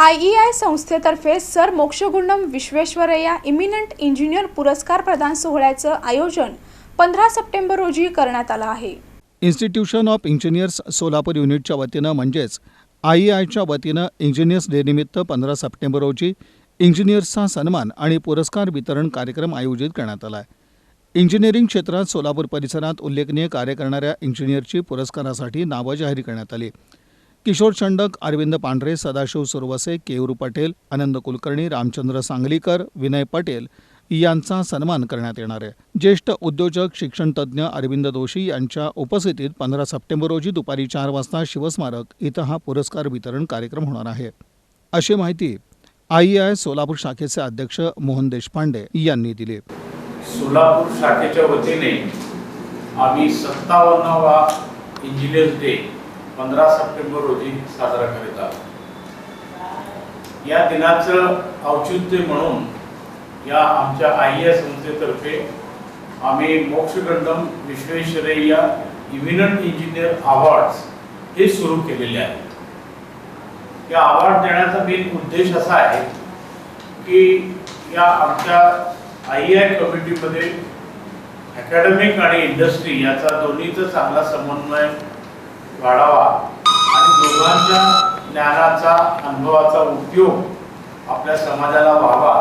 IEI संस्थेतर्फे sir Mokshagundam Visvesvaraya eminent engineer पुरस्कार प्रदान सोहळ्याचं आयोजन 15 सप्टेंबर रोजी करण्यात आलं आहे. इन्स्टिट्यूशन ऑफ इंजिनियर्स सोलापूर युनिटच्या वतीनं म्हणजेच IEIच्या वतीनं इंजिनियर्स डे निमित्त 15 सप्टेंबर रोजी इंजिनियर्सचा सन्मान आणि पुरस्कार वितरण कार्यक्रम आयोजित करण्यात आला आहे. इंजिनिअरिंग क्षेत्रात सोलापूर परिसरात उल्लेखनीय कार्य करणाऱ्या इंजिनियरची पुरस्कारासाठी नावं जाहीर करण्यात आली. किशोर चंडक, अरविंद पांढरे, सदाशिव सुरवसे, केयूर पटेल, आनंद कुलकर्णी, रामचंद्र सांगलीकर, विनय पटेल यांचा सन्मान करण्यात येणार आहे. ज्येष्ठ उद्योजक, शिक्षणतज्ज्ञ अरविंद दोशी यांच्या उपस्थितीत 15 सप्टेंबर रोजी दुपारी 4 वाजता शिवस्मारक इथं हा पुरस्कार वितरण कार्यक्रम होणार आहे, अशी माहिती IEI सोलापूर शाखेचे अध्यक्ष मोहन देशपांडे यांनी दिली. सोलापूर शाखेच्या वतीने आम्ही 57वा इंजिनियर्स डे 15 सप्टेंबर रोजी साजरा करीत आहोत. या दिनाचं औचित्य म्हणून या आमच्या IEI संस्थेतर्फे आम्ही Mokshagundam Visvesvaraya eminent engineer awards हे सुरू केलेले आहे. या अवॉर्ड देण्याचा मेन उद्देश असा आहे की या आमच्या IEI कमिटीमध्ये अकॅडमिक आणि इंडस्ट्री याचा दोन्हीचा चांगला समन्वय वाढावा आणि दोघांच्या ज्ञानाचा, अनुभवाचा उपयोग आपल्या समाजाला व्हावा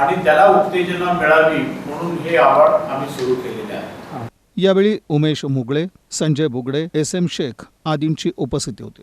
आणि त्याला उत्तेजना मिळावी म्हणून हे अवॉर्ड आम्ही सुरू केलेले आहे. यावेळी उमेश मुगळे, संजय बुगडे, SM शेख आदींची उपस्थिती होती.